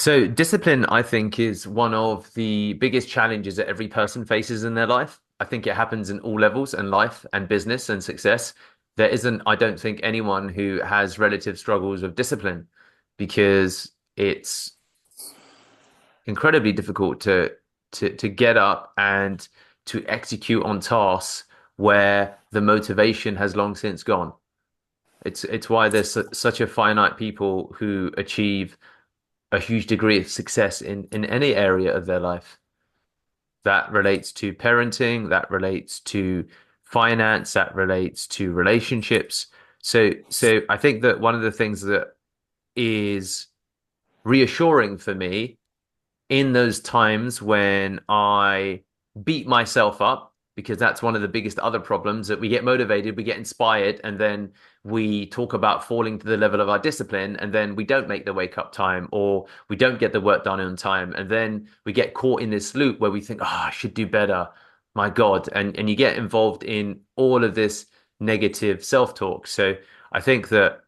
So discipline, I think, is one of the biggest challenges that every person faces in their life. I think it happens in all levels in life and business and success. There isn't, I don't think, anyone who has relative struggles with discipline because it's incredibly difficult to get up and to execute on tasks where the motivation has long since gone. It's why there's such a finite people who achieve a huge degree of success in any area of their life. That relates to parenting, that relates to finance, that relates to relationships. So I think that one of the things that is reassuring for me in those times when I beat myself up, because that's one of the biggest other problems that we get motivated, we get inspired, and then we talk about falling to the level of our discipline, and then we don't make the wake up time or we don't get the work done on time. And then we get caught in this loop where we think, oh, I should do better. My God. And you get involved in all of this negative self-talk. So I think that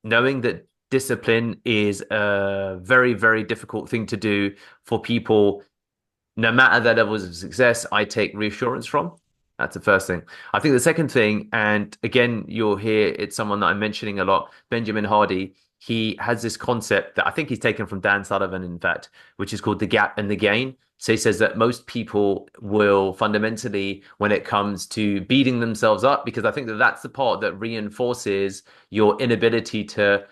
knowing that discipline is a very, very difficult thing to do for people, no matter their levels of success, I take reassurance from. That's the first thing. I think the second thing, and again, you'll hear it's someone that I'm mentioning a lot, Benjamin Hardy. He has this concept that I think he's taken from Dan Sullivan, in fact, which is called the gap and the gain. So he says that most people will fundamentally, when it comes to beating themselves up, because I think that that's the part that reinforces your inability to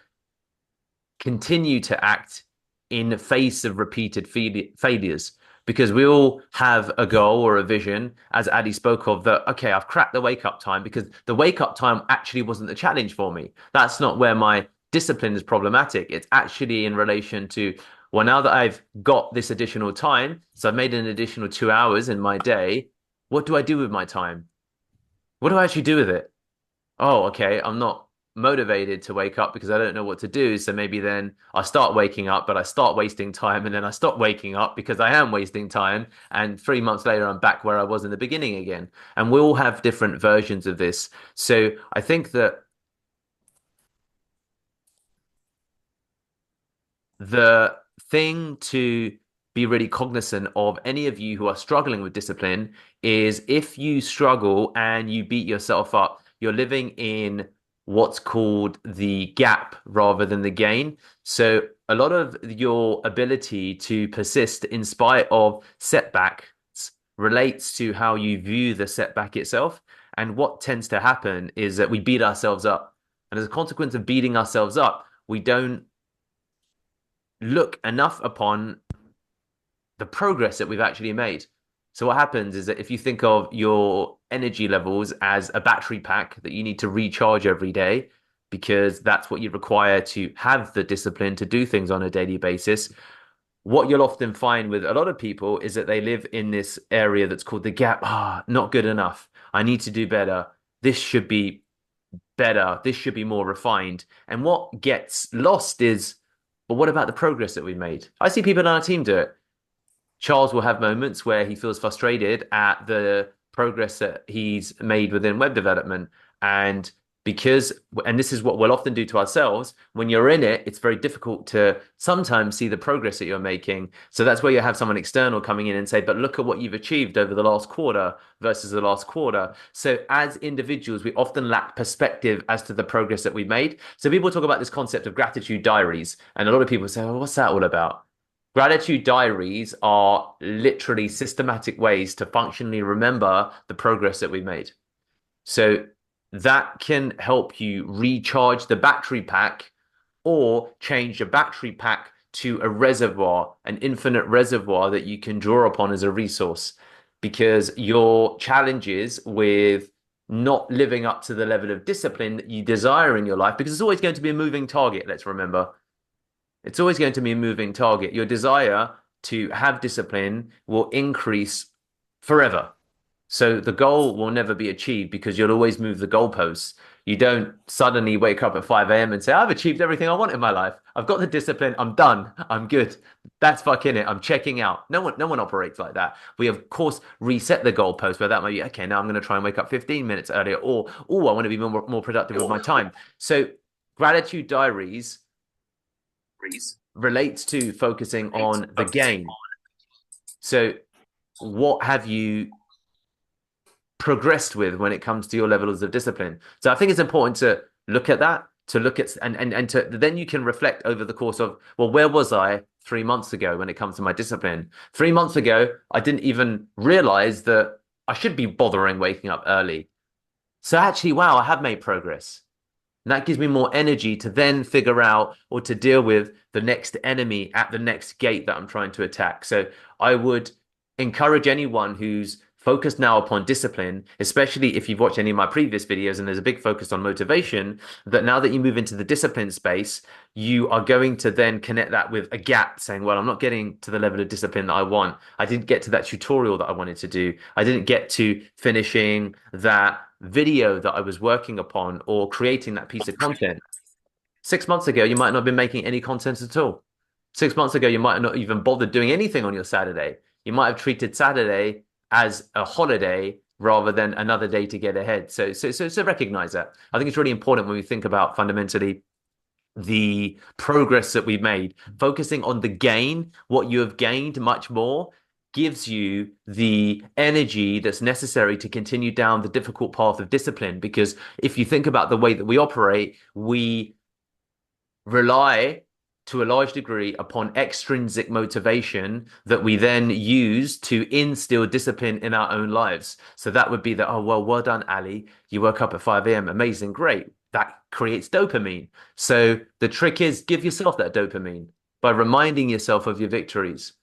continue to act in the face of repeated failures. Because we all have a goal or a vision, as Addy spoke of, that, okay, I've cracked the wake up time because the wake up time actually wasn't the challenge for me. That's not where my discipline is problematic. It's actually in relation to, well, now that I've got this additional time, so I've made an additional 2 hours in my day, what do I do with my time? What do I actually do with it? Oh, okay, I'm not motivated to wake up because I don't know what to do. So maybe then I start waking up, but I start wasting time and then I stop waking up because I am wasting time. And 3 months later, I'm back where I was in the beginning again. And we all have different versions of this. So I think that the thing to be really cognizant of, any of you who are struggling with discipline, is if you struggle and you beat yourself up, you're living in what's called the gap rather than the gain. So a lot of your ability to persist in spite of setbacks relates to how you view the setback itself. And what tends to happen is that we beat ourselves up. And as a consequence of beating ourselves up, we don't look enough upon the progress that we've actually made. So what happens is that if you think of your energy levels as a battery pack that you need to recharge every day, because that's what you require to have the discipline to do things on a daily basis, what you'll often find with a lot of people is that they live in this area that's called the gap. Ah, not good enough. I need to do better. This should be better. This should be more refined. And what gets lost is, but what about the progress that we made? I see people on our team do it. Charles will have moments where he feels frustrated at the progress that he's made within web development. And because, and this is what we'll often do to ourselves, when you're in it, it's very difficult to sometimes see the progress that you're making. So that's where you have someone external coming in and say, but look at what you've achieved over the last quarter versus the last quarter. So as individuals, we often lack perspective as to the progress that we made. So people talk about this concept of gratitude diaries, and a lot of people say, well, what's that all about? Gratitude diaries are literally systematic ways to functionally remember the progress that we made. So that can help you recharge the battery pack or change the battery pack to a reservoir, an infinite reservoir that you can draw upon as a resource. Because your challenges with not living up to the level of discipline that you desire in your life, because it's always going to be a moving target, let's remember. It's always going to be a moving target. Your desire to have discipline will increase forever. So the goal will never be achieved because you'll always move the goalposts. You don't suddenly wake up at 5 a.m. and say, I've achieved everything I want in my life. I've got the discipline. I'm done. I'm good. That's fucking it. I'm checking out. No one operates like that. We of course reset the goalpost where that might be, okay, now I'm going to try and wake up 15 minutes earlier, or oh, I want to be more productive with my time. So gratitude diaries relates to focusing on the gain. So, what have you progressed with when it comes to your levels of discipline? So, I think it's important to look at that, to look at and to then you can reflect over the course of, well, where was I 3 months ago when it comes to my discipline? 3 months ago, I didn't even realize that I should be bothering waking up early. So actually, wow, I have made progress. And that gives me more energy to then figure out or to deal with the next enemy at the next gate that I'm trying to attack. So I would encourage anyone who's focused now upon discipline, especially if you've watched any of my previous videos and there's a big focus on motivation, that now that you move into the discipline space, you are going to then connect that with a gap saying, well, I'm not getting to the level of discipline that I want. I didn't get to that tutorial that I wanted to do. I didn't get to finishing that video that I was working upon or creating that piece of content. 6 months ago, you might not have been making any content at all. 6 months ago, you might not even bothered doing anything on your Saturday. You might have treated Saturday as a holiday rather than another day to get ahead. So recognize that. I think it's really important when we think about fundamentally the progress that we've made, focusing on the gain, what you have gained much more gives you the energy that's necessary to continue down the difficult path of discipline. Because if you think about the way that we operate, we rely to a large degree upon extrinsic motivation that we then use to instill discipline in our own lives. So that would be that, oh, well done, Ali. You woke up at 5 a.m. Amazing, great. That creates dopamine. So the trick is give yourself that dopamine by reminding yourself of your victories.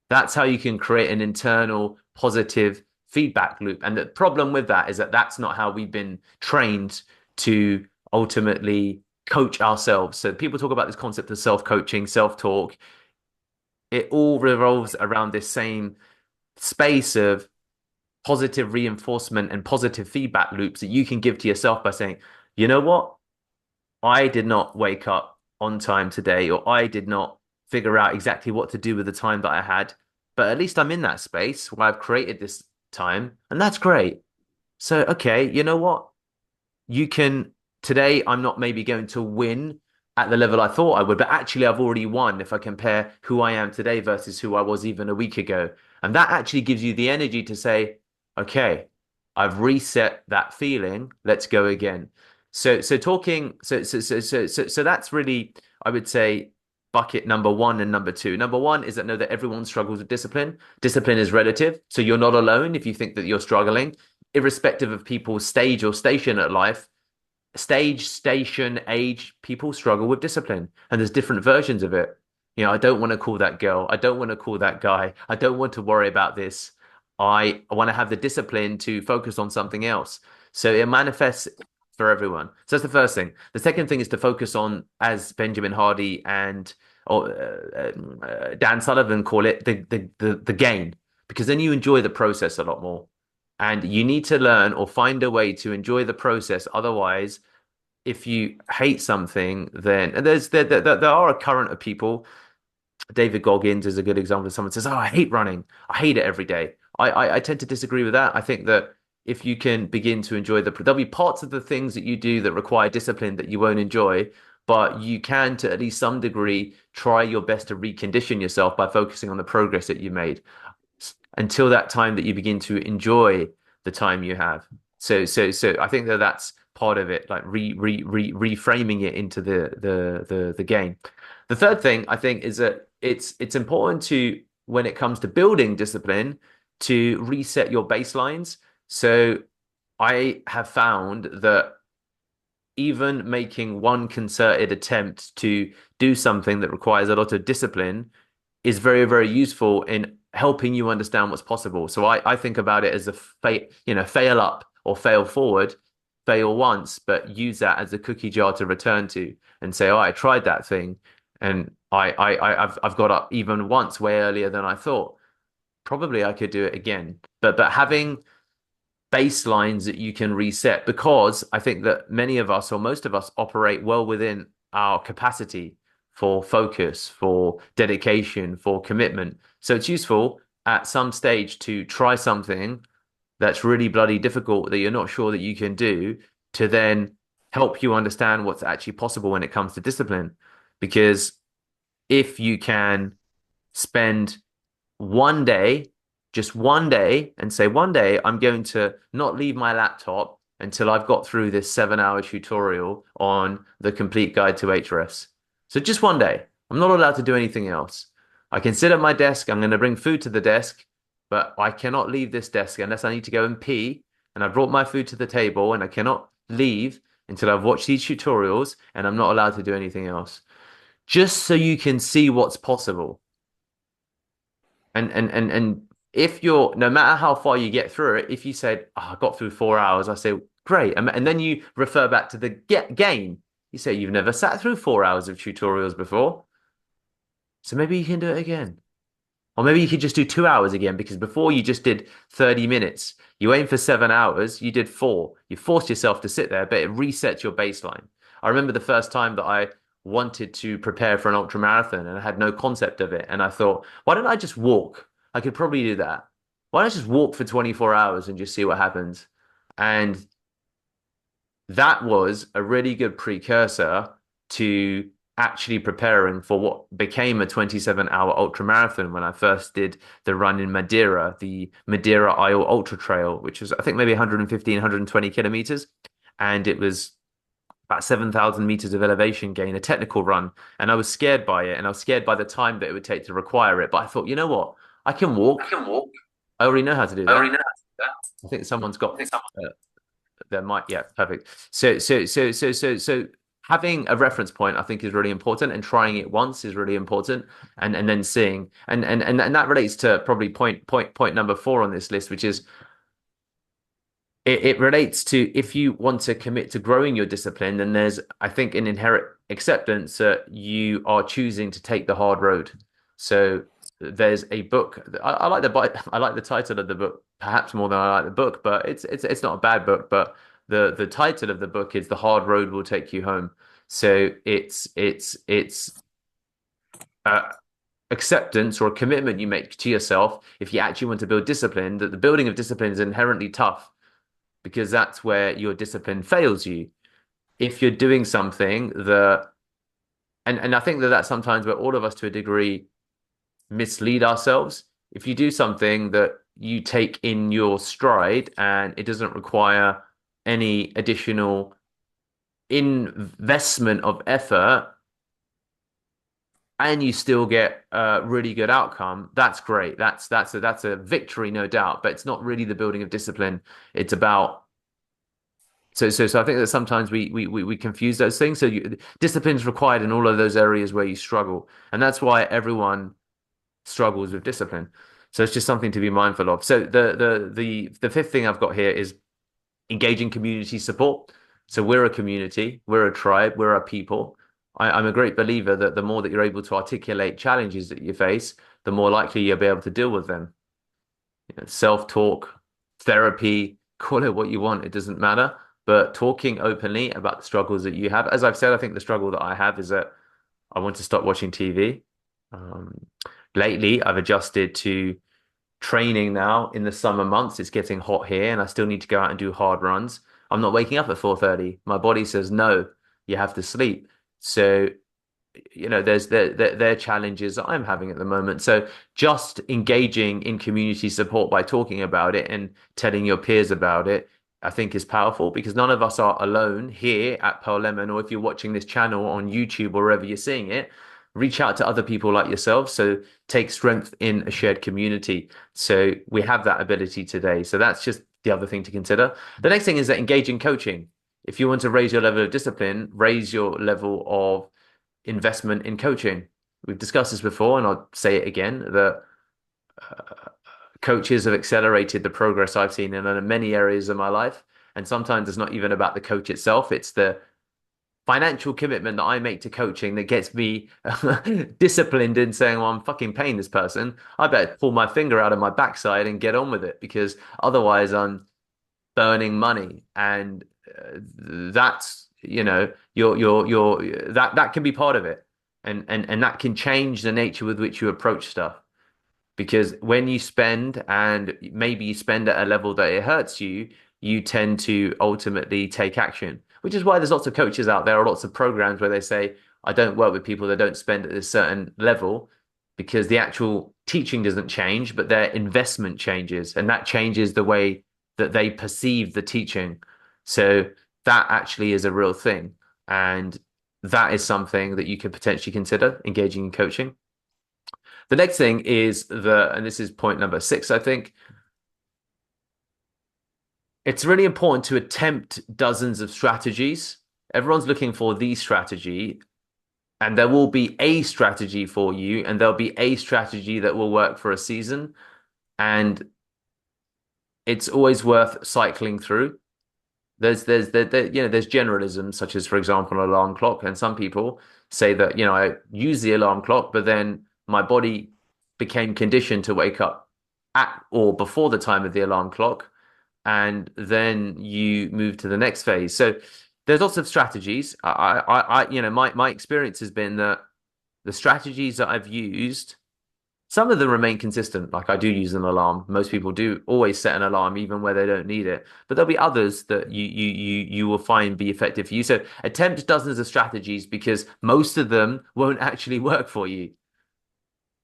That's how you can create an internal positive feedback loop. And the problem with that is that that's not how we've been trained to ultimately coach ourselves. So people talk about this concept of self-coaching, self-talk. It all revolves around this same space of positive reinforcement and positive feedback loops that you can give to yourself by saying, you know what? I did not wake up on time today, or I did not figure out exactly what to do with the time that I had. But at least I'm in that space where I've created this time, and that's great. So, okay, you know what? You can today, I'm not maybe going to win at the level I thought I would, but actually I've already won if I compare who I am today versus who I was even a week ago. And that actually gives you the energy to say, okay, I've reset that feeling. Let's go again. So that's really, I would say, bucket number one and number two. Number one is that know that everyone struggles with discipline. Discipline is relative, so you're not alone if you think that you're struggling, irrespective of people's stage or station at life. Stage, station, age, people struggle with discipline, and there's different versions of it. I don't want to call that girl. I don't want to call that guy. I don't want to worry about this. I want to have the discipline to focus on something else. So it manifests for everyone. So that's the first thing. The second thing is to focus on, as Benjamin Hardy and Dan Sullivan call it, the gain, because then you enjoy the process a lot more. And you need to learn or find a way to enjoy the process. Otherwise, if you hate something, then and there are a current of people. David Goggins is a good example of someone says, "Oh, I hate running. I hate it every day." I tend to disagree with that. I think that if you can begin to enjoy there'll be parts of the things that you do that require discipline that you won't enjoy, but you can, to at least some degree, try your best to recondition yourself by focusing on the progress that you made until that time that you begin to enjoy the time you have. So I think that that's part of it, like reframing it into the game. The third thing I think is that it's important to, when it comes to building discipline, to reset your baselines. So I have found that even making one concerted attempt to do something that requires a lot of discipline is very, very useful in helping you understand what's possible. So I think about it as a fail up or fail forward, fail once, but use that as a cookie jar to return to and say, oh, I tried that thing and I've got up even once way earlier than I thought. Probably I could do it again. But having baselines that you can reset, because I think that many of us or most of us operate well within our capacity for focus, for dedication, for commitment. So it's useful at some stage to try something that's really bloody difficult that you're not sure that you can do, to then help you understand what's actually possible when it comes to discipline. Because if you can spend one day, just one day, and say, one day I'm going to not leave my laptop until I've got through this 7 hour tutorial on the complete guide to HRS. So just one day. I'm not allowed to do anything else. I can sit at my desk. I'm going to bring food to the desk, but I cannot leave this desk unless I need to go and pee. And I brought my food to the table, and I cannot leave until I've watched these tutorials, and I'm not allowed to do anything else. Just so you can see what's possible. And if you're no matter how far you get through it, if you said, oh, I got through 4 hours, I say, great. And then you refer back to the game. You say you've never sat through 4 hours of tutorials before. So maybe you can do it again. Or maybe you could just do 2 hours again because before you just did 30 minutes. You aim for 7 hours, you did four. You forced yourself to sit there, but it resets your baseline. I remember the first time that I wanted to prepare for an ultra marathon and I had no concept of it. And I thought, why don't I just walk? I could probably do that. Why don't I just walk for 24 hours and just see what happens? And that was a really good precursor to actually preparing for what became a 27-hour ultra marathon when I first did the run in Madeira, the Madeira Isle Ultra Trail, which was, I think, maybe 115, 120 kilometers. And it was about 7,000 meters of elevation gain, a technical run. And I was scared by it. And I was scared by the time that it would take to require it. But I thought, you know what? I can I walk. can walk. I already know how to do I already that. know how to do that. I think someone's got I think someone. uh, there might, yeah, perfect. So having a reference point, I think, is really important, and trying it once is really important, and then seeing, and that relates to probably point number four on this list, which is it relates to if you want to commit to growing your discipline, then there's, I think, an inherent acceptance that you are choosing to take the hard road. So there's a book. I like I like the title of the book perhaps more than I like the book, but it's not a bad book. But the title of the book is "The Hard Road Will Take You Home." So it's uh, acceptance or a commitment you make to yourself if you actually want to build discipline. That the building of discipline is inherently tough because that's where your discipline fails you. If you're doing something that, and I think that that's sometimes where all of us to a degree mislead ourselves. If you do something that you take in your stride and it doesn't require any additional investment of effort and you still get a really good outcome, that's great. That's a victory, no doubt. But it's not really the building of discipline. It's about so I think that sometimes we confuse those things. So discipline is required in all of those areas where you struggle, and that's why everyone struggles with discipline. So it's just something to be mindful of. So the fifth thing I've got here is engaging community support. So we're a community, we're a tribe, we're a people. I'm a great believer that the more that you're able to articulate challenges that you face, the more likely you'll be able to deal with them. Self-talk, therapy, call it what you want, it doesn't matter. But talking openly about the struggles that you have, as I've said, I think the struggle that I have is that I want to stop watching TV. Um, Lately, I've adjusted to training now in the summer months. It's getting hot here, and I still need to go out and do hard runs. I'm not waking up at 4:30. My body says no, you have to sleep. So there's their challenges that I'm having at the moment. So just engaging in community support by talking about it and telling your peers about it, I think is powerful because none of us are alone here at Pearl Lemon, or if you're watching this channel on YouTube or wherever you're seeing it, reach out to other people like yourself. So take strength in a shared community. So we have that ability today. So that's just the other thing to consider. The next thing is that engage in coaching. If you want to raise your level of discipline, raise your level of investment in coaching. We've discussed this before, and I'll say it again that coaches have accelerated the progress I've seen in many areas of my life. And sometimes it's not even about the coach itself, it's the financial commitment that I make to coaching that gets me disciplined in saying, well, I'm fucking paying this person. I better pull my finger out of my backside and get on with it because otherwise I'm burning money. And that's, that can be part of it. And that can change the nature with which you approach stuff. Because when you spend and maybe you spend at a level that it hurts you, you tend to ultimately take action, which is why there's lots of coaches out there or lots of programs where they say, I don't work with people that don't spend at a certain level because the actual teaching doesn't change, but their investment changes, and that changes the way that they perceive the teaching. So that actually is a real thing. And that is something that you could potentially consider engaging in coaching. The next thing is and this is point number six, I think, it's really important to attempt dozens of strategies. Everyone's looking for the strategy, and there will be a strategy for you, and there'll be a strategy that will work for a season. And it's always worth cycling through. There's generalism, such as, for example, an alarm clock. And some people say that, I use the alarm clock, but then my body became conditioned to wake up at or before the time of the alarm clock. And then you move to the next phase. So there's lots of strategies. My experience has been that the strategies that I've used, some of them remain consistent. Like I do use an alarm. Most people do always set an alarm even where they don't need it. But there'll be others that you will find be effective for you. So attempt dozens of strategies because most of them won't actually work for you.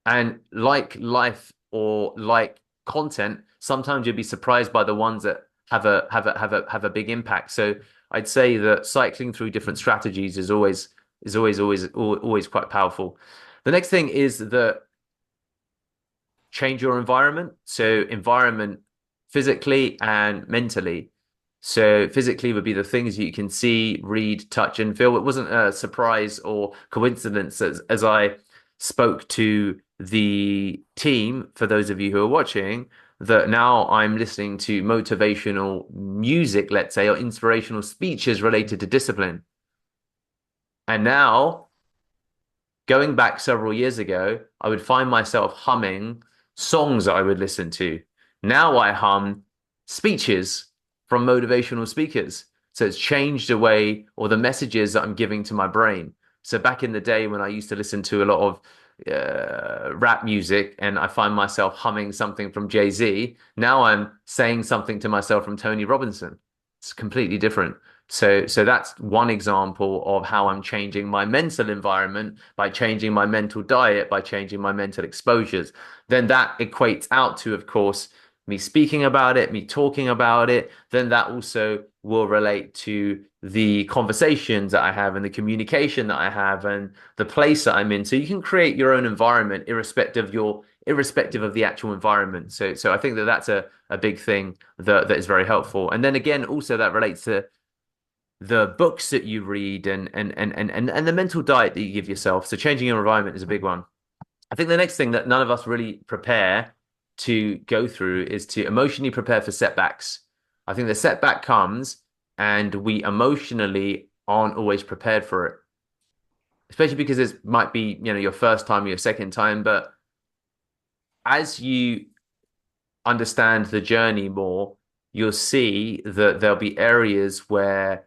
And like life or like content, sometimes you'll be surprised by the ones that have a big impact. So I'd say that cycling through different strategies is always quite powerful. The next thing is that change your environment. So environment physically and mentally. So physically would be the things you can see, read, touch, and feel. It wasn't a surprise or coincidence as I spoke to the team, for those of you who are watching, that now I'm listening to motivational music, let's say, or inspirational speeches related to discipline. And now going back several years ago, I would find myself humming songs that I would listen to. Now I hum speeches from motivational speakers. So it's changed the way or the messages that I'm giving to my brain. So back in the day when I used to listen to a lot of rap music and I find myself humming something from Jay-Z, now I'm saying something to myself from Tony Robinson. It's completely different. So that's one example of how I'm changing my mental environment by changing my mental diet, by changing my mental exposures. Then that equates out to, of course, me speaking about it, me talking about it. Then that also will relate to the conversations that I have and the communication that I have and the place that I'm in. So you can create your own environment irrespective of the actual environment. So I think that that's a big thing that is very helpful. And then again, also that relates to the books that you read and the mental diet that you give yourself. So changing your environment is a big one. I think the next thing that none of us really prepare to go through is to emotionally prepare for setbacks. I think the setback comes and we emotionally aren't always prepared for it, especially because it might be, your first time or your second time. But as you understand the journey more, you'll see that there'll be areas where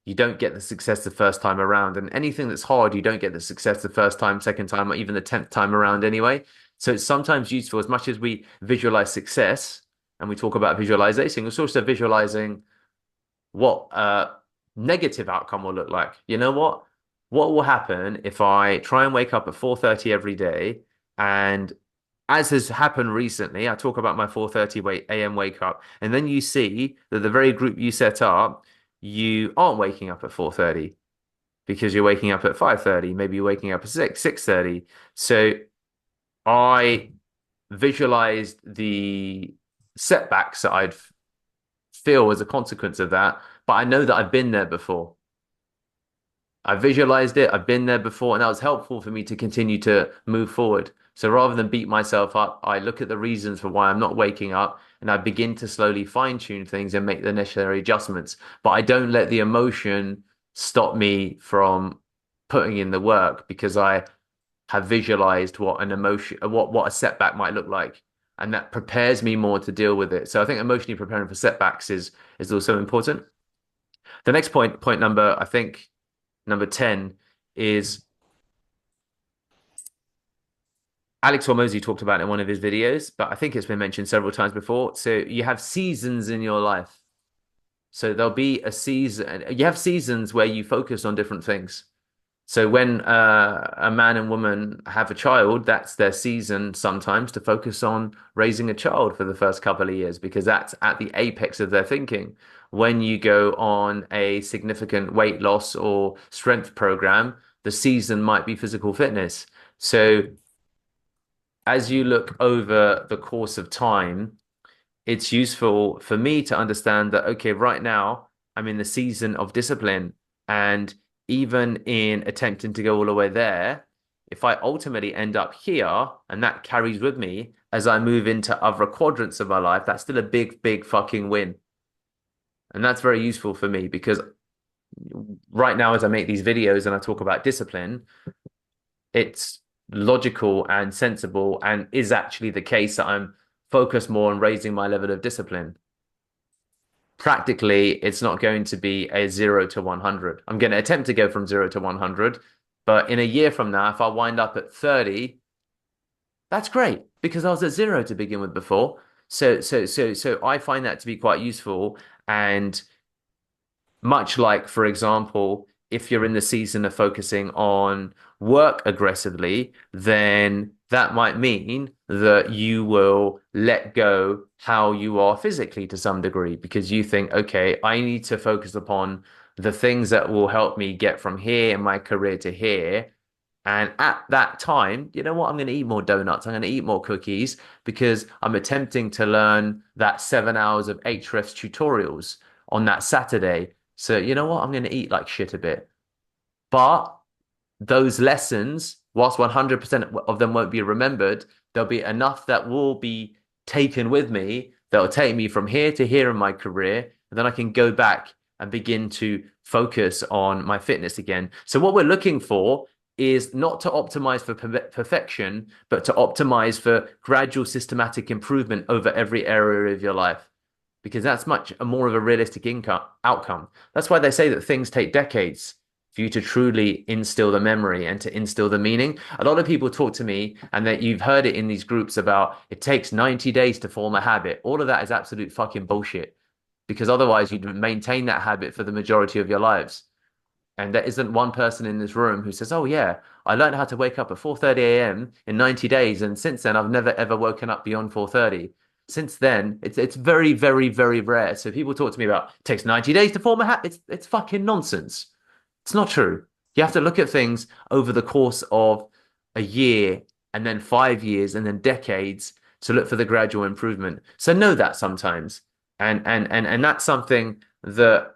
you don't get the success the first time around. And anything that's hard, you don't get the success the first time, second time, or even the 10th time around anyway. So it's sometimes useful, as much as we visualize success and we talk about visualization, it's also visualizing what a negative outcome will look like. You know what? What will happen if I try and wake up at 4:30 every day? And as has happened recently, I talk about my 4:30 a.m. wake up, and then you see that the very group you set up, you aren't waking up at 4:30 because you're waking up at 5:30, maybe you're waking up at 6:30. So I visualized the setbacks that I'd feel as a consequence of that, but I know that I've been there before. I visualized it, I've been there before, and that was helpful for me to continue to move forward. So rather than beat myself up, I look at the reasons for why I'm not waking up and I begin to slowly fine tune things and make the necessary adjustments. But I don't let the emotion stop me from putting in the work because I have visualized what an emotion, what a setback might look like. And that prepares me more to deal with it. So I think emotionally preparing for setbacks is also important. The next point number, I think number 10 is Alex Hormozy talked about it in one of his videos, but I think it's been mentioned several times before. So you have seasons in your life. So there'll be a season, you have seasons where you focus on different things. So when a man and woman have a child, that's their season sometimes to focus on raising a child for the first couple of years because that's at the apex of their thinking. When you go on a significant weight loss or strength program, the season might be physical fitness. So as you look over the course of time, it's useful for me to understand that, okay, right now I'm in the season of discipline. And even in attempting to go all the way there, if I ultimately end up here and that carries with me as I move into other quadrants of my life, that's still a big, big fucking win. And that's very useful for me because right now, as I make these videos and I talk about discipline, it's logical and sensible and is actually the case that I'm focused more on raising my level of discipline. Practically, it's not going to be a 0 to 100. I'm going to attempt to go from 0 to 100, but in a year from now, if I wind up at 30, that's great because I was at zero to begin with before. So I find that to be quite useful. And much like, for example, if you're in the season of focusing on work aggressively, then that might mean that you will let go how you are physically to some degree because you think, okay, I need to focus upon the things that will help me get from here in my career to here. And at that time, you know what? I'm going to eat more donuts. I'm going to eat more cookies because I'm attempting to learn that 7 hours of Ahrefs tutorials on that Saturday. So, you know what? I'm going to eat like shit a bit. But those lessons, whilst 100% of them won't be remembered, there'll be enough that will be taken with me that will take me from here to here in my career. And then I can go back and begin to focus on my fitness again. So, what we're looking for is not to optimize for perfection, but to optimize for gradual systematic improvement over every area of your life because that's much more of a realistic income outcome. That's why they say that things take decades for you to truly instill the memory and to instill the meaning. A lot of people talk to me, and that you've heard it in these groups about it takes 90 days to form a habit. All of that is absolute fucking bullshit because otherwise you'd maintain that habit for the majority of your lives. And there isn't one person in this room who says, "Oh yeah, I learned how to wake up at 4:30 a.m. in 90 days, and since then I've never ever woken up beyond 4:30." Since then, it's very, very, very rare. So people talk to me about it takes 90 days to form a habit. It's fucking nonsense. It's not true. You have to look at things over the course of a year and then 5 years and then decades to look for the gradual improvement. So know that sometimes. And that's something that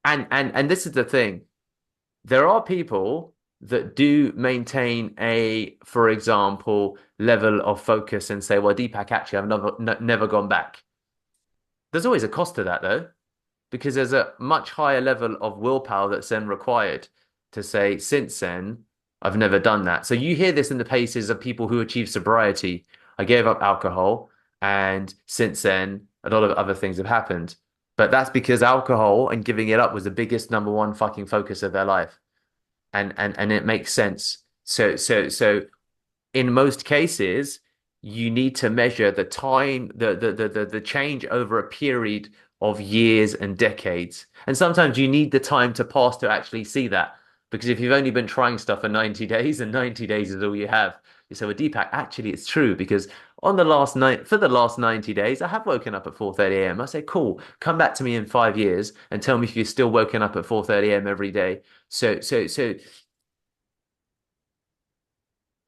and this is the thing. There are people that do maintain a, for example, level of focus and say, well, Deepak, actually, I've never gone back. There's always a cost to that, though, because there's a much higher level of willpower that's then required to say, since then, I've never done that. So you hear this in the paces of people who achieve sobriety. I gave up alcohol, and since then, a lot of other things have happened. But that's because alcohol and giving it up was the biggest number one fucking focus of their life. And it makes sense. So in most cases, you need to measure the time, the change over a period of years and decades. And sometimes you need the time to pass to actually see that. Because if you've only been trying stuff for 90 days and 90 days is all you have, you say, well, Deepak, actually it's true because on the last night for the last 90 days, I have woken up at 4:30 a.m. I say, cool, come back to me in 5 years and tell me if you're still woken up at 4:30 a.m. every day. So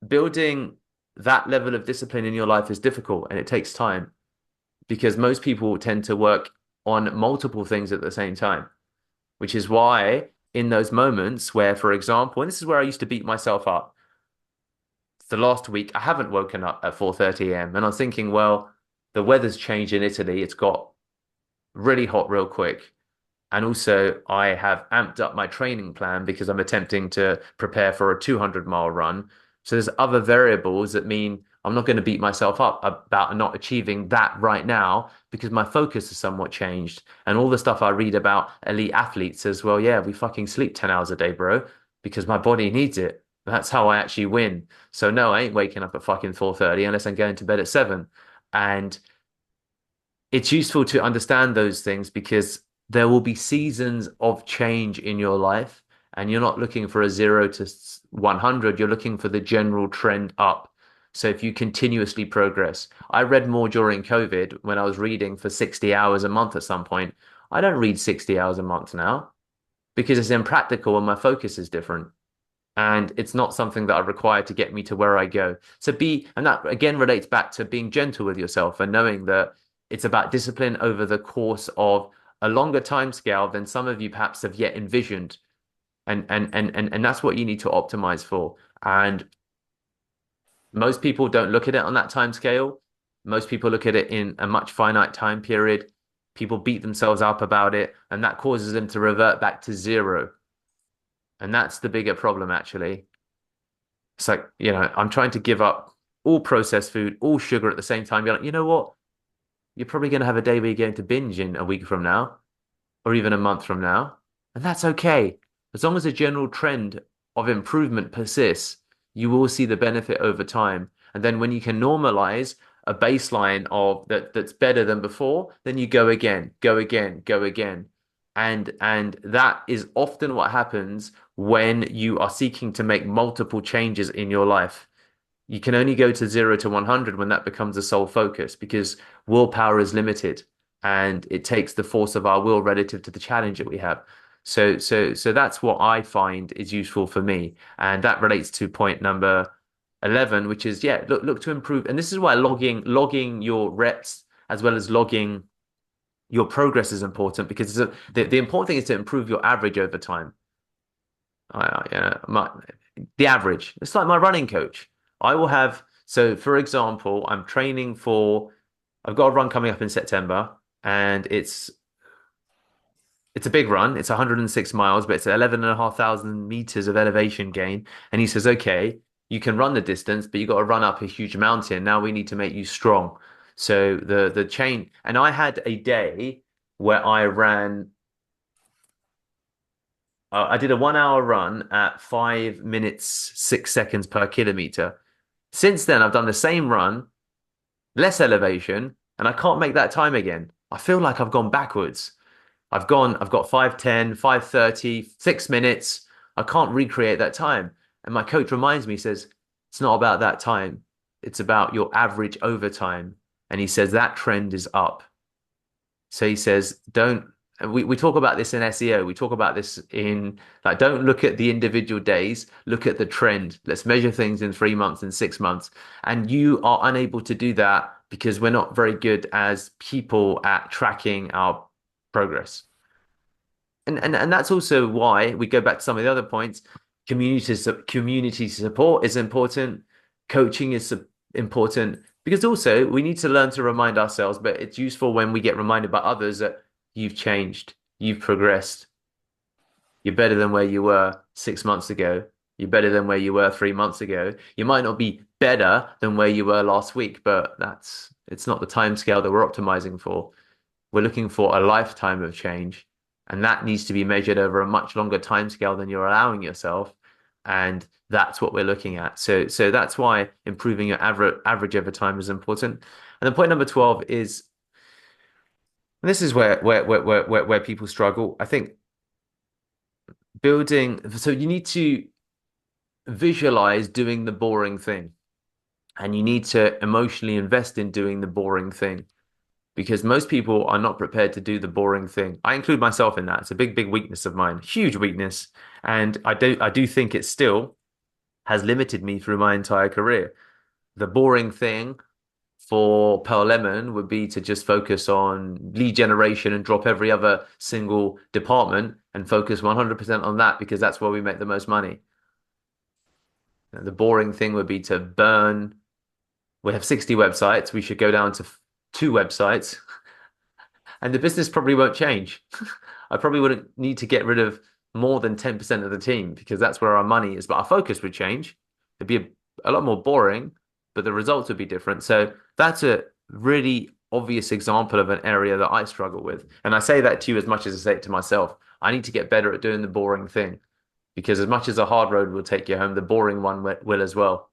building that level of discipline in your life is difficult and it takes time because most people tend to work on multiple things at the same time, which is why in those moments where, for example, and this is where I used to beat myself up, the last week I haven't woken up at 4:30 a.m. and I'm thinking, well, the weather's changed in Italy. It's got really hot real quick. And also, I have amped up my training plan because I'm attempting to prepare for a 200-mile run. So there's other variables that mean I'm not going to beat myself up about not achieving that right now because my focus has somewhat changed. And all the stuff I read about elite athletes says, well, yeah, we fucking sleep 10 hours a day, bro, because my body needs it. That's how I actually win. So no, I ain't waking up at fucking 4:30 unless I'm going to bed at 7. And it's useful to understand those things because there will be seasons of change in your life. and you're not looking for a 0 to 100, you're looking for the general trend up. So if you continuously progress, I read more during COVID when I was reading for 60 hours a month at some point. I don't read 60 hours a month now because it's impractical and my focus is different. And it's not something that I require to get me to where I go. So and that again relates back to being gentle with yourself and knowing that it's about discipline over the course of a longer time scale than some of you perhaps have yet envisioned. And that's what you need to optimize for. And most people don't look at it on that time scale. Most people look at it in a much finite time period. People beat themselves up about it, and that causes them to revert back to zero. And that's the bigger problem, actually. It's like, I'm trying to give up all processed food, all sugar at the same time. You're like, you know what? You're probably going to have a day where you're going to binge in a week from now, or even a month from now. And that's okay. As long as the general trend of improvement persists, you will see the benefit over time. And then when you can normalize a baseline of that's better than before, then you go again, go again, go again. And that is often what happens when you are seeking to make multiple changes in your life. You can only go to 0 to 100 when that becomes a sole focus because willpower is limited and it takes the force of our will relative to the challenge that we have. So that's what I find is useful for me. And that relates to point number 11, which is, yeah, look to improve. And this is why logging your reps as well as logging your progress is important because the important thing is to improve your average over time. The average. It's like my running coach. I will have, so for example, I've got a run coming up in September and it's a big run. It's 106 miles, but it's 11,500 meters of elevation gain. And he says, okay, you can run the distance, but you got to run up a huge mountain. Now we need to make you strong. So the chain, and I had a day where I did a 1 hour run at 5 minutes, 6 seconds per kilometer. Since then, I've done the same run, less elevation, and I can't make that time again. I feel like I've gone backwards. I've got 5:10, 5:30, 6 minutes. I can't recreate that time. And my coach reminds me, he says, it's not about that time. It's about your average over time. And he says that trend is up. So he says, don't, and we talk about this in SEO. We talk about this in like, don't look at the individual days, look at the trend. Let's measure things in 3 months and 6 months. And you are unable to do that because we're not very good as people at tracking our progress. And that's also why we go back to some of the other points. Community support is important. Coaching is important because also we need to learn to remind ourselves, but it's useful when we get reminded by others that you've changed, you've progressed, you're better than where you were 6 months ago. You're better than where you were 3 months ago. You might not be better than where you were last week, but it's not the time scale that we're optimizing for. We're looking for a lifetime of change, and that needs to be measured over a much longer time scale than you're allowing yourself. And that's what we're looking at. So that's why improving your average over time is important. And then point number 12 is, and this is where people struggle. I think so you need to visualize doing the boring thing, and you need to emotionally invest in doing the boring thing because most people are not prepared to do the boring thing. I include myself in that. It's a big weakness of mine, huge weakness. And I do think it still has limited me through my entire career. The boring thing for Pearl Lemon would be to just focus on lead generation and drop every other single department and focus 100% on that because that's where we make the most money. The boring thing would be to we have 60 websites, we should go down to 2 websites, and the business probably won't change. I probably wouldn't need to get rid of more than 10% of the team because that's where our money is, but our focus would change. It'd be a lot more boring, but the results would be different. So that's a really obvious example of an area that I struggle with. And I say that to you as much as I say it to myself. I need to get better at doing the boring thing because as much as a hard road will take you home, the boring one will as well.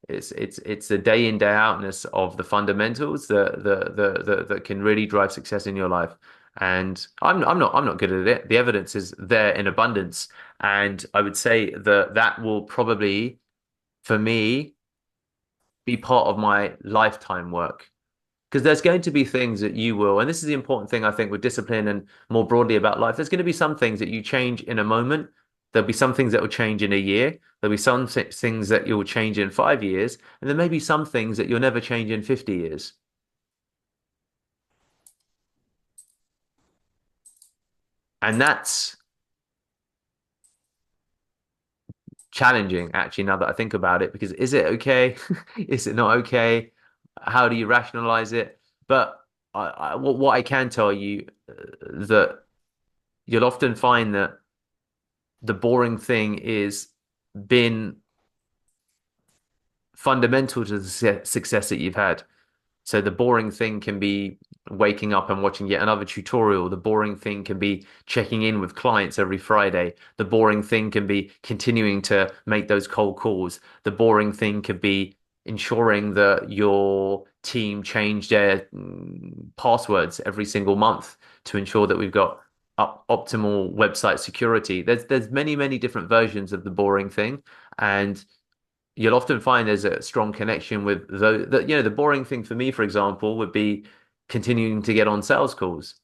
It's the day in, day outness of the fundamentals that can really drive success in your life. And I'm not good at it. The evidence is there in abundance. And I would say that that will probably, for me, be part of my lifetime work. Because there's going to be things that you will, and this is the important thing I think with discipline and more broadly about life, there's going to be some things that you change in a moment. There'll be some things that will change in a year. There'll be some things that you'll change in 5 years. And there may be some things that you'll never change in 50 years. And that's challenging, actually, now that I think about it, because is it okay? Is it not okay? How do you rationalize it? But what I can tell you that you'll often find that the boring thing is been fundamental to the success that you've had. So the boring thing can be waking up and watching yet another tutorial. The boring thing can be checking in with clients every Friday. The boring thing can be continuing to make those cold calls. The boring thing could be ensuring that your team change their passwords every single month to ensure that we've got optimal website security. There's many different versions of the boring thing, and you'll often find there's a strong connection with the boring thing for me, for example, would be continuing to get on sales calls.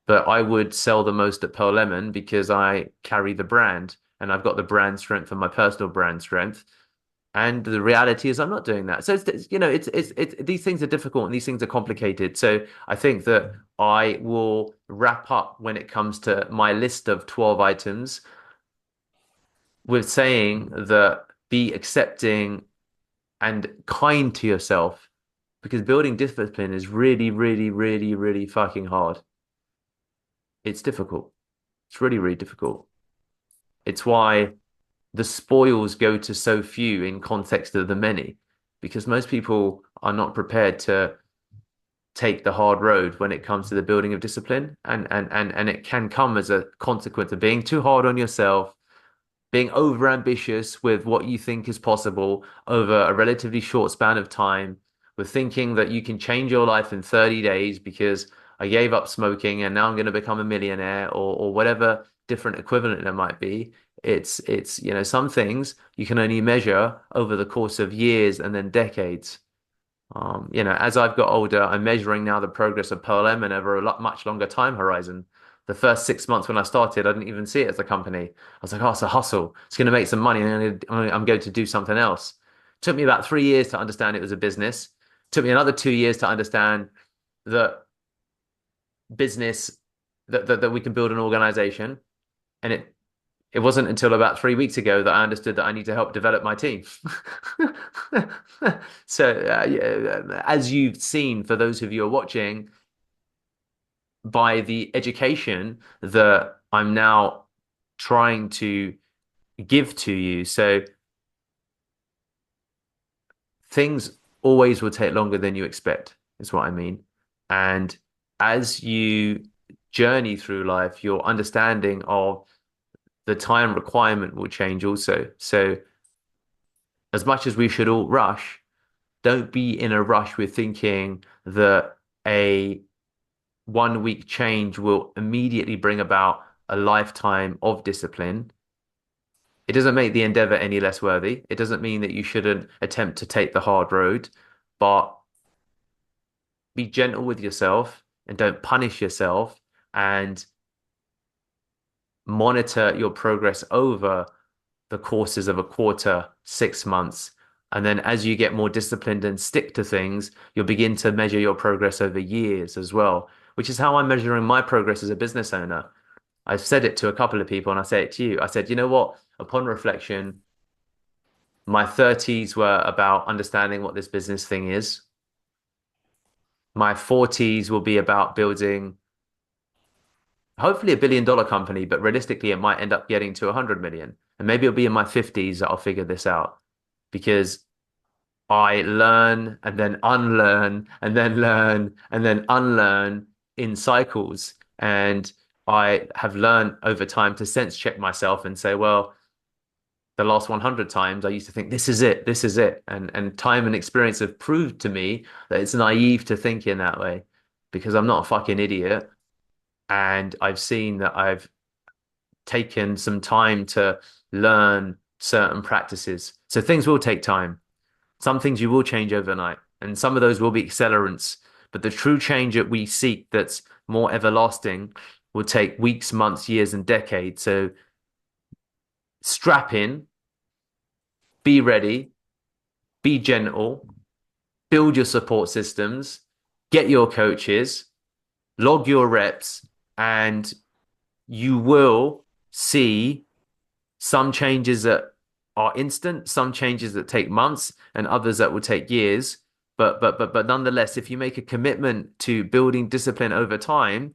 But I would sell the most at Pearl Lemon because I carry the brand and I've got the brand strength and my personal brand strength. And the reality is I'm not doing that. So it's these things are difficult and these things are complicated. So I think that I will wrap up when it comes to my list of 12 items with saying that be accepting and kind to yourself because building discipline is really fucking hard. It's difficult. It's really difficult. It's why the spoils go to so few in context of the many, because most people are not prepared to take the hard road when it comes to the building of discipline. And it can come as a consequence of being too hard on yourself, being over ambitious with what you think is possible over a relatively short span of time, with thinking that you can change your life in 30 days because I gave up smoking and now I'm going to become a millionaire or whatever different equivalent it might be. It's some things you can only measure over the course of years and then decades. As I've got older, I'm measuring now the progress of Pearl M and over a lot much longer time horizon. The first 6 months when I started, I didn't even see it as a company. I was like, oh, it's a hustle. It's going to make some money, and I'm going to do something else. It took me about 3 years to understand it was a business. It took me another 2 years to understand that business that we can build an organization. And it wasn't until about 3 weeks ago that I understood that I need to help develop my team. So, yeah, as you've seen, for those of you who are watching, by the education that I'm now trying to give to you. So things always will take longer than you expect, is what I mean. And as you journey through life, your understanding of the time requirement will change also. So as much as we should all rush, don't be in a rush with thinking that a 1 week change will immediately bring about a lifetime of discipline. It doesn't make the endeavor any less worthy. It doesn't mean that you shouldn't attempt to take the hard road, but be gentle with yourself and don't punish yourself and monitor your progress over the courses of a quarter, 6 months. And then as you get more disciplined and stick to things, you'll begin to measure your progress over years as well, which is how I'm measuring my progress as a business owner. I've said it to a couple of people and I say it to you. I said, you know what? Upon reflection, my 30s were about understanding what this business thing is. My 40s will be about building hopefully $1 billion company, but realistically, it might end up getting to 100 million. And maybe it'll be in my 50s that I'll figure this out because I learn and then unlearn and then learn and then unlearn in cycles. And I have learned over time to sense check myself and say, well, the last 100 times I used to think, this is it, this is it. And time and experience have proved to me that it's naive to think in that way because I'm not a fucking idiot. and I've seen that I've taken some time to learn certain practices. So things will take time. Some things you will change overnight, and some of those will be accelerants. But the true change that we seek that's more everlasting will take weeks, months, years, and decades. So strap in, be ready, be gentle, build your support systems, get your coaches, log your reps, and you will see some changes that are instant, some changes that take months, and others that will take years. But nonetheless, if you make a commitment to building discipline over time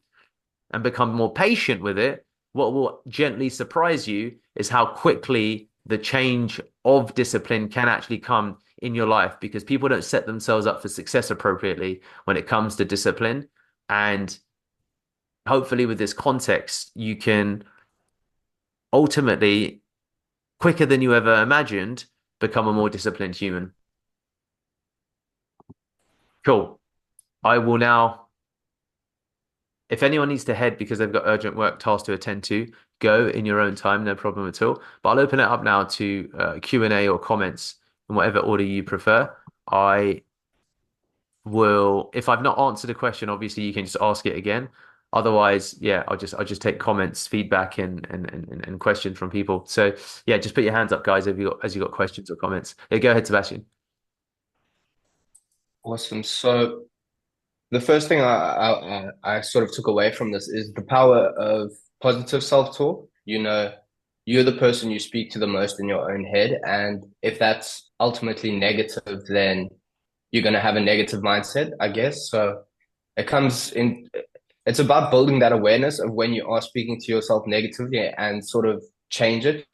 and become more patient with it, what will gently surprise you is how quickly the change of discipline can actually come in your life because people don't set themselves up for success appropriately when it comes to discipline. And hopefully, with this context, you can ultimately, quicker than you ever imagined, become a more disciplined human. Cool. I will now, if anyone needs to head because they've got urgent work tasks to attend to, go in your own time, no problem at all. But I'll open it up now to Q&A or comments in whatever order you prefer. I will, if I've not answered a question, obviously you can just ask it again. Otherwise, yeah, I'll just take comments, feedback, and questions from people. So yeah, just put your hands up, guys, if you got as you got questions or comments. Yeah, go ahead, Sebastian. Awesome. So the first thing I sort of took away from this is the power of positive self-talk. You're the person you speak to the most in your own head, and if that's ultimately negative, then you're going to have a negative mindset, I guess. So it comes in, it's about building that awareness of when you are speaking to yourself negatively and sort of change it.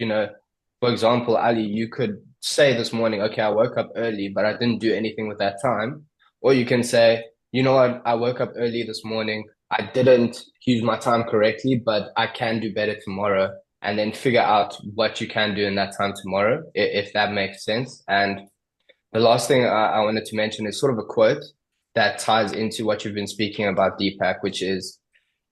For example, Ali, you could say this morning, okay, I woke up early, but I didn't do anything with that time. Or you can say, you know what, I woke up early this morning. I didn't use my time correctly, but I can do better tomorrow. And then figure out what you can do in that time tomorrow, if that makes sense. And the last thing I wanted to mention is sort of a quote that ties into what you've been speaking about, Deepak, which is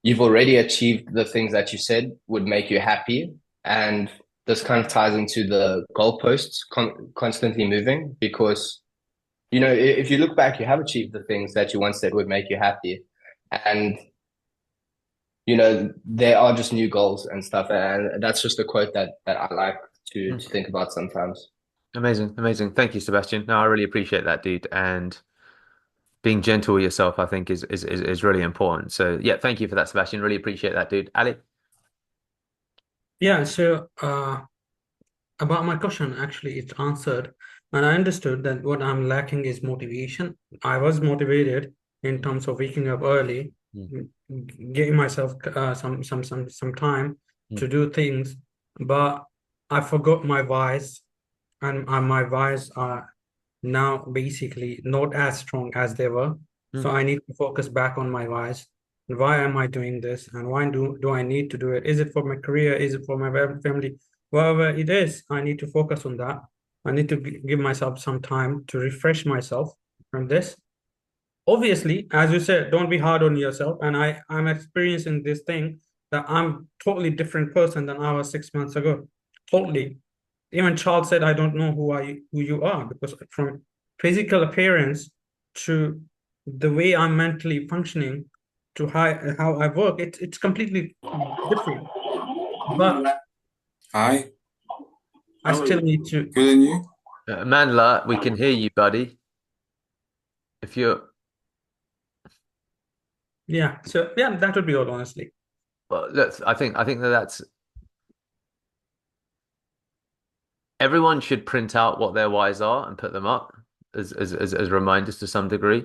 you've already achieved the things that you said would make you happy. And this kind of ties into the goalposts constantly moving because, if you look back, you have achieved the things that you once said would make you happy. And, there are just new goals and stuff. And that's just a quote that I like to think about sometimes. Amazing, amazing. Thank you, Sebastian. No, I really appreciate that, dude. And being gentle with yourself, I think, is really important. So yeah, thank you for that, Sebastian. Really appreciate that, dude. Ali? Yeah, so about my question, actually, it's answered. And I understood that what I'm lacking is motivation. I was motivated in terms of waking up early, Mm, giving myself some time mm, to do things, but I forgot my whys, and my whys are now basically not as strong as they were. So mm. I need to focus back on my whys. Why am I doing this? And why do I need to do it? Is it for my career? Is it for my family? Whatever it is, I need to focus on that. I need to give myself some time to refresh myself from this. Obviously, as you said, don't be hard on yourself. And I'm experiencing this thing that I'm totally different person than I was 6 months ago. Totally. Even Charles said, I don't know who you are, because from physical appearance to the way I'm mentally functioning to how I work, it's completely different. But Hi, I still need to, good and you? Mandla, we can hear you, buddy. If you're, yeah. So yeah, that would be all, honestly. well, look, I think that that's everyone should print out what their whys are and put them up as reminders to some degree.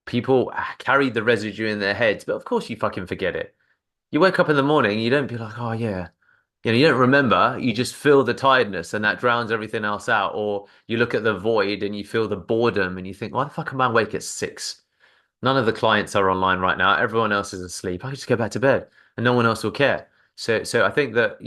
People carry the residue in their heads, but of course you fucking forget it. You wake up in the morning, you don't be like, oh yeah. You don't remember, you just feel the tiredness and that drowns everything else out. Or you look at the void and you feel the boredom and you think, why the fuck am I awake at 6? None of the clients are online right now. Everyone else is asleep. I can just go back to bed and no one else will care. So I think that,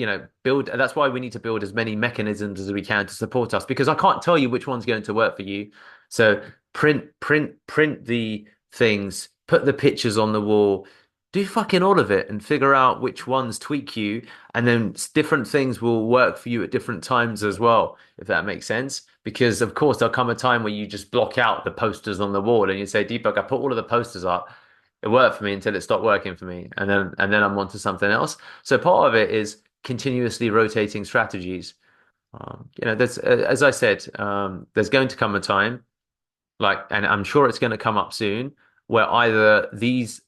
build, that's why we need to build as many mechanisms as we can to support us because I can't tell you which one's going to work for you. So print the things, put the pictures on the wall, do fucking all of it and figure out which ones tweak you, and then different things will work for you at different times as well, if that makes sense. Because of course there'll come a time where you just block out the posters on the wall and you say, Deepak, I put all of the posters up. It worked for me until it stopped working for me, and then I'm on to something else. So part of it is continuously rotating strategies. There's as I said, there's going to come a time, and I'm sure it's going to come up soon, where either these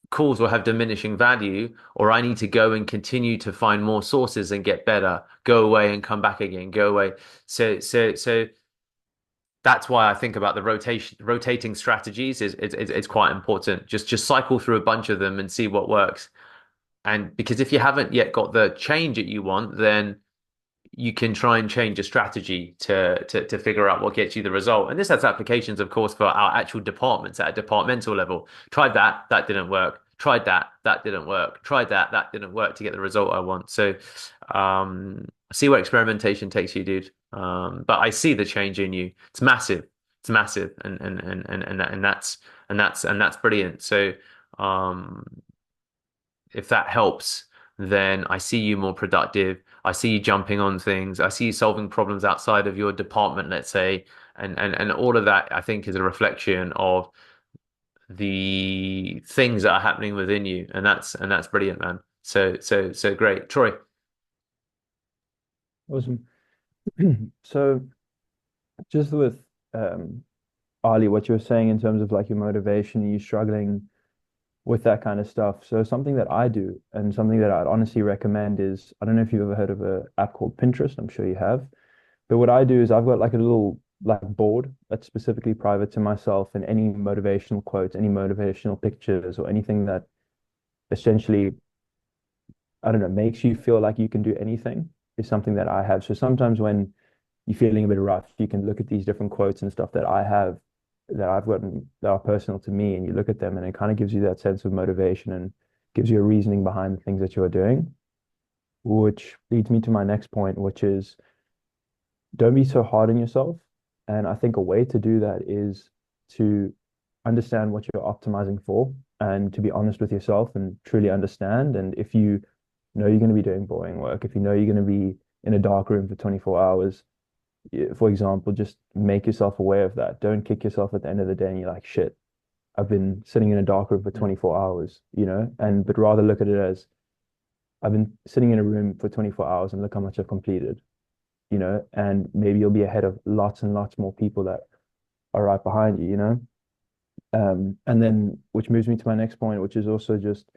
calls will have diminishing value, or I need to go and continue to find more sources and get better, go away and come back again, go away. So that's why I think about the rotating strategies is it's quite important. Just cycle through a bunch of them and see what works. And because if you haven't yet got the change that you want, then you can try and change a strategy to figure out what gets you the result. And this has applications, of course, for our actual departments at a departmental level. Tried that, that didn't work. Tried that, that didn't work. Tried that, that didn't work to get the result I want. So see where experimentation takes you, dude. But I see the change in you. It's massive. It's massive. And that's brilliant. So um if that helps, then I see you more productive. I see you jumping on things. I see you solving problems outside of your department, let's say. And all of that, I think, is a reflection of the things that are happening within you. And that's brilliant, man. So great. Troy. Awesome. So just with Ali, what you were saying in terms of like your motivation, you struggling with that kind of stuff. So something that I do and something that I'd honestly recommend is, I don't know if you've ever heard of an app called Pinterest. I'm sure you have. But what I do is I've got like a little like board that's specifically private to myself, and any motivational quotes, any motivational pictures, or anything that essentially, I don't know, makes you feel like you can do anything is something that I have. So sometimes when you're feeling a bit rough, you can look at these different quotes and stuff that I have, that I've gotten, that are personal to me, and you look at them and it kind of gives you that sense of motivation and gives you a reasoning behind the things that you're doing, which leads me to my next point, which is don't be so hard on yourself. And I think a way to do that is to understand what you're optimizing for, and to be honest with yourself and truly understand. And if you know you're going to be doing boring work, if you know you're going to be in a dark room for 24 hours, for example, just make yourself aware of that. Don't kick yourself at the end of the day and you're like, shit, I've been sitting in a dark room for 24 hours, but rather look at it as I've been sitting in a room for 24 hours and look how much I've completed, and maybe you'll be ahead of lots and lots more people that are right behind you. And then, which moves me to my next point, which is also just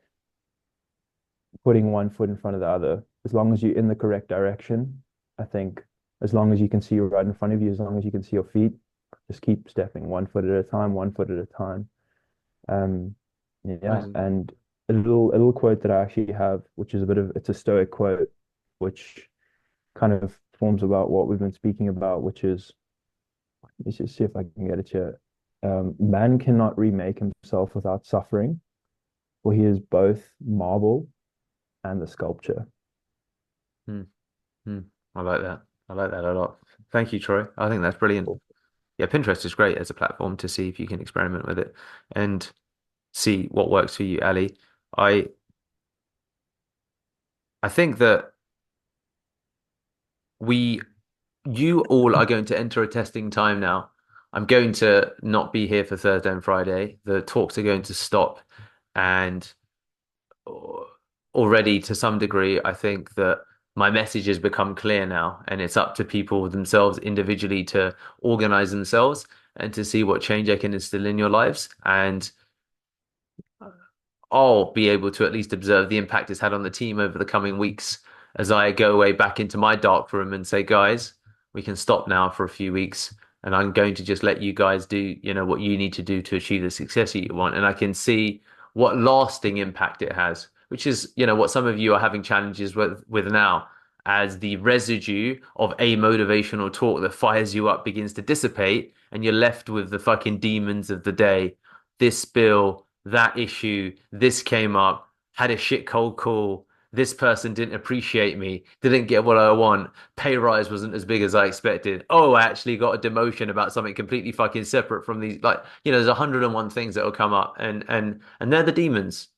putting one foot in front of the other. As long as you're in the correct direction, I think, as long as you can see right in front of you, as long as you can see your feet, just keep stepping one foot at a time, one foot at a time. Yeah. Amazing. And a little quote that I actually have, which is it's a Stoic quote, which kind of forms about what we've been speaking about, which is, let's just see if I can get it here. Man cannot remake himself without suffering, for he is both marble and the sculpture. Hmm. Hmm. I like that. I like that a lot. Thank you, Troy. I think that's brilliant. Cool. Yeah, Pinterest is great as a platform to see if you can experiment with it and see what works for you, Ali. I I think that we you all are going to enter a testing time now. I'm going to not be here for Thursday and Friday. The talks are going to stop, and already to some degree, I think that my message has become clear now, and it's up to people themselves individually to organize themselves and to see what change I can instill in your lives. And I'll be able to at least observe the impact it's had on the team over the coming weeks as I go away back into my dark room and say, guys, we can stop now for a few weeks. And I'm going to just let you guys do, what you need to do to achieve the success that you want. And I can see what lasting impact it has, which is, what some of you are having challenges with now, as the residue of a motivational talk that fires you up begins to dissipate, and you're left with the fucking demons of the day. This bill, that issue, this came up, had a shit cold call. This person didn't appreciate me, didn't get what I want. Pay rise wasn't as big as I expected. Oh, I actually got a demotion about something completely fucking separate from these. Like, there's 101 things that will come up, and they're the demons.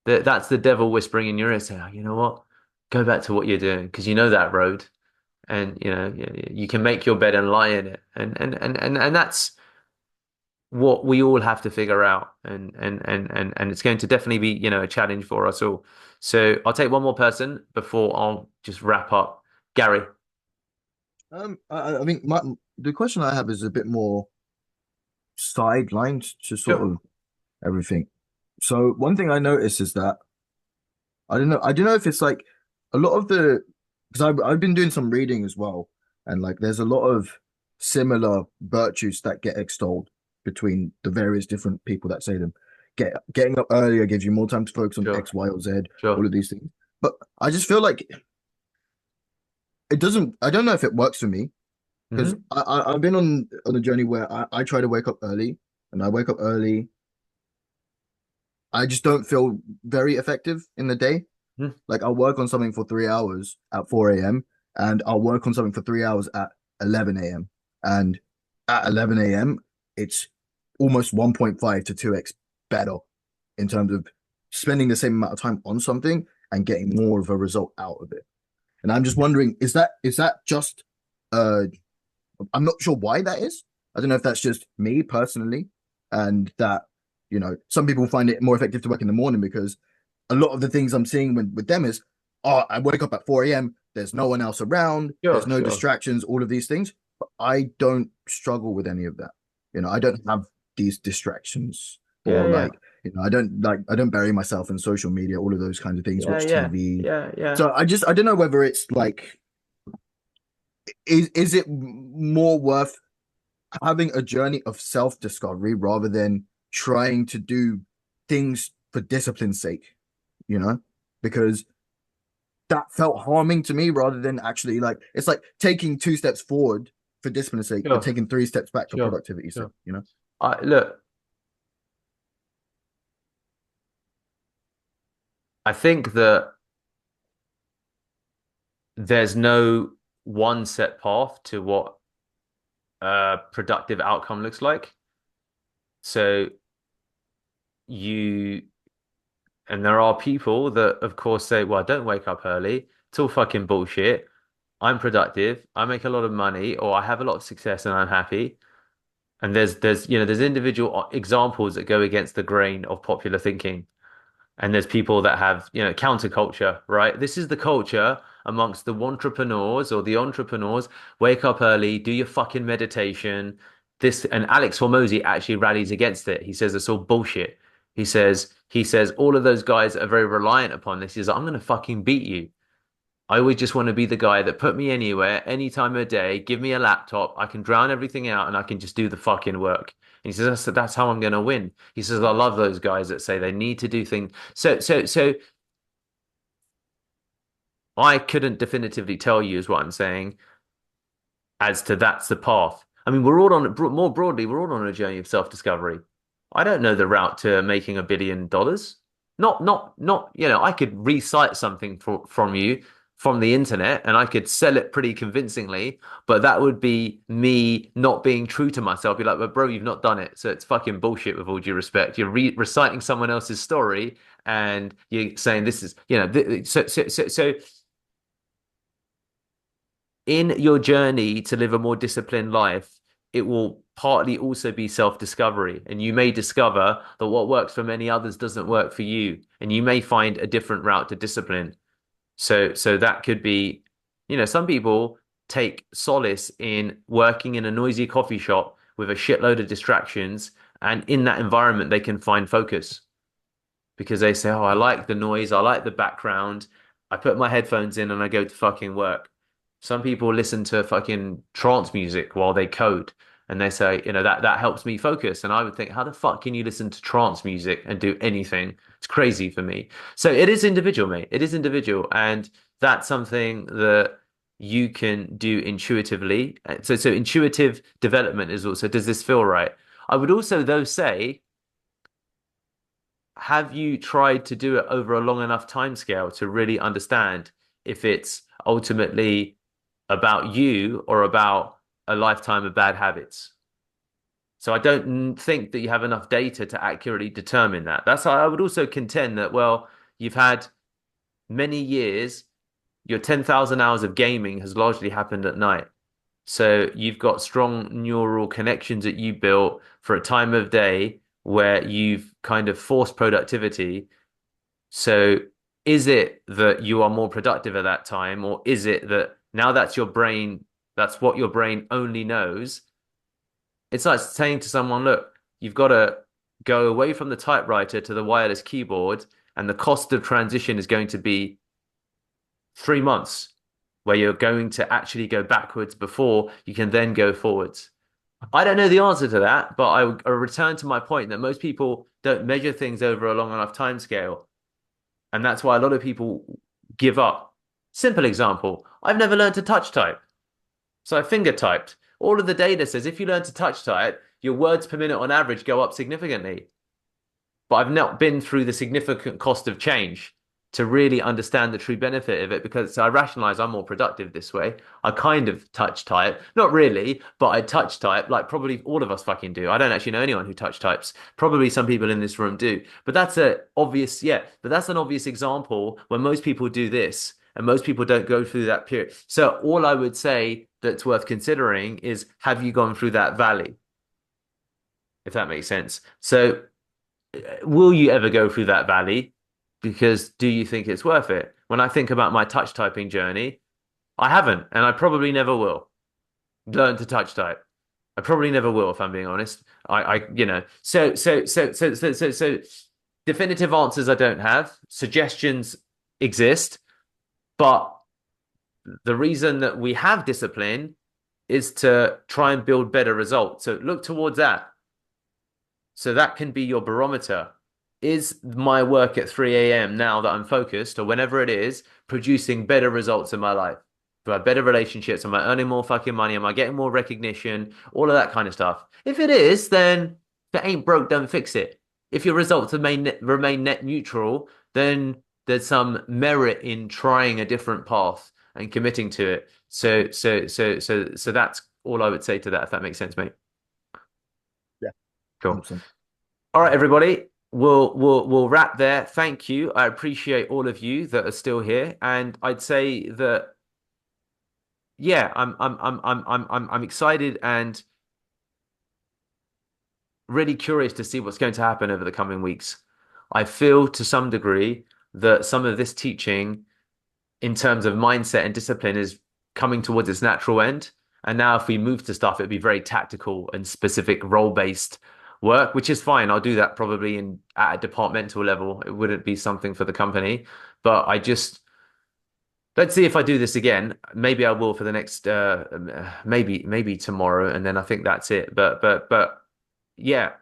That's the devil whispering in your ear saying, oh, you know what? Go back to what you're doing because you know that road and you can make your bed and lie in it. And that's what we all have to figure out. And it's going to definitely be, a challenge for us all. So I'll take one more person before I'll just wrap up. Gary. I mean, the question I have is a bit more sidelined to sort Sure. of everything. So one thing I noticed is that I don't know if it's like a lot of the because I've been doing some reading as well, and like there's a lot of similar virtues that get extolled between the various different people that say them. Getting up earlier gives you more time to focus on Sure. X, Y, or Z, all Sure. of these things. But I just feel like it doesn't. I don't know if it works for me because Hmm. I've been on a journey where I try to wake up early, and I wake up early. I just don't feel very effective in the day. Like I'll work on something for 3 hours at 4 a.m. and I'll work on something for 3 hours at 11 a.m. And at 11 a.m., it's almost 1.5 to 2x better in terms of spending the same amount of time on something and getting more of a result out of it. And I'm just wondering, is that just I'm not sure why that is. I don't know if that's just me personally, and that some people find it more effective to work in the morning because a lot of the things I'm seeing with them is, oh, I wake up at 4 a.m. There's no one else around. There's Sure. no Sure. distractions. All of these things, but I don't struggle with any of that. I don't have these distractions Yeah. or Yeah. like, I don't bury myself in social media. All of those kinds of things. Yeah. Watch Yeah. TV. Yeah. Yeah. So I don't know whether it's like, is it more worth having a journey of self-discovery rather than trying to do things for discipline's sake, you know? Because that felt harming to me rather than actually like it's like taking 2 steps forward for discipline's sake, but Sure. taking 3 steps back for Sure. productivity's sake, Sure. you know? Look, I think that there's no one set path to what a productive outcome looks like. So you, and there are people that, of course, say, well, I don't wake up early. It's all fucking bullshit. I'm productive. I make a lot of money, or I have a lot of success and I'm happy. And there's individual examples that go against the grain of popular thinking. And there's people that have, counterculture, right? This is the culture amongst the entrepreneurs or the entrepreneurs. Wake up early, do your fucking meditation. This and Alex Hormozy actually rallies against it. He says it's all bullshit. He says all of those guys are very reliant upon this. He's like, I'm gonna fucking beat you. I always just want to be the guy that put me anywhere, any time of day, give me a laptop, I can drown everything out and I can just do the fucking work. And he says, that's how I'm going to win. He says, I love those guys that say they need to do things. So I couldn't definitively tell you is what I'm saying as to that's the path. I mean, we're all on more broadly, we're all on a journey of self-discovery. I don't know the route to making $1 billion. Not, I could recite something from you from the internet and I could sell it pretty convincingly, but that would be me not being true to myself. Be like, but bro, you've not done it. So it's fucking bullshit with all due respect. You're reciting someone else's story and you're saying this is, so in your journey to live a more disciplined life, it will partly also be self-discovery. And you may discover that what works for many others doesn't work for you. And you may find a different route to discipline. So that could be, some people take solace in working in a noisy coffee shop with a shitload of distractions. And in that environment, they can find focus because they say, oh, I like the noise, I like the background. I put my headphones in and I go to fucking work. Some people listen to fucking trance music while they code and they say, that helps me focus. And I would think, how the fuck can you listen to trance music and do anything? It's crazy for me. So it is individual, mate. It is individual. And that's something that you can do intuitively. So intuitive development is also, does this feel right? I would also, though, say, have you tried to do it over a long enough time scale to really understand if it's ultimately about you or about a lifetime of bad habits? So I don't think that you have enough data to accurately determine that. That's how I would also contend that, well, you've had many years, your 10,000 hours of gaming has largely happened at night. So you've got strong neural connections that you built for a time of day where you've kind of forced productivity. So is it that you are more productive at that time, or is it that now that's your brain, that's what your brain only knows? It's like saying to someone, look, you've got to go away from the typewriter to the wireless keyboard, and the cost of transition is going to be 3 months, where you're going to actually go backwards before you can then go forwards. I don't know the answer to that, but I return to my point that most people don't measure things over a long enough time scale. And that's why a lot of people give up. Simple example, I've never learned to touch type. So I finger typed. All of the data says if you learn to touch type, your words per minute on average go up significantly. But I've not been through the significant cost of change to really understand the true benefit of it, because I rationalize I'm more productive this way. I kind of touch type, not really, but I touch type like probably all of us fucking do. I don't actually know anyone who touch types. Probably some people in this room do, but that's a obvious, yeah, but that's an obvious example where most people do this and most people don't go through that period. So all I would say that's worth considering is, have you gone through that valley? If that makes sense. So will you ever go through that valley? Because do you think it's worth it? When I think about my touch typing journey, I haven't, and I probably never will learn to touch type. I probably never will, if I'm being honest. So definitive answers I don't have. Suggestions exist, but the reason that we have discipline is to try and build better results. So look towards that. So that can be your barometer. Is my work at 3 a.m. now that I'm focused, or whenever it is, producing better results in my life? Do I have better relationships? Am I earning more fucking money? Am I getting more recognition? All of that kind of stuff. If it is, then if it ain't broke, don't fix it. If your results remain net neutral, then there's some merit in trying a different path and committing to it. So that's all I would say to that, if that makes sense, mate. Yeah. Cool. 100%. All right, everybody. We'll wrap there. Thank you. I appreciate all of you that are still here, and I'd say that yeah, I'm excited and really curious to see what's going to happen over the coming weeks. I feel to some degree that some of this teaching in terms of mindset and discipline is coming towards its natural end. And now if we move to stuff, it'd be very tactical and specific role-based work, which is fine. I'll do that probably at a departmental level. It wouldn't be something for the company. But let's see if I do this again. Maybe I will for the next maybe tomorrow, and then I think that's it. But yeah,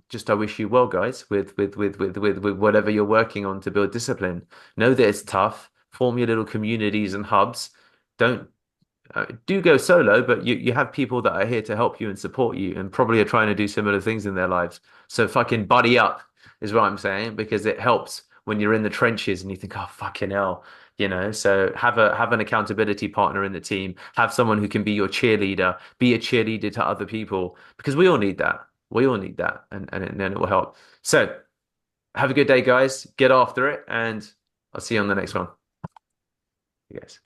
just I wish you well, guys, with whatever you're working on to build discipline. Know that it's tough. Form your little communities and hubs. Don't do go solo, but you have people that are here to help you and support you, and probably are trying to do similar things in their lives. So fucking buddy up is what I'm saying, because it helps when you're in the trenches and you think, oh fucking hell, you know. So have an accountability partner in the team. Have someone who can be your cheerleader. Be a cheerleader to other people, because we all need that. We all need that, and then it will help. So have a good day, guys. Get after it, and I'll see you on the next one. You guys.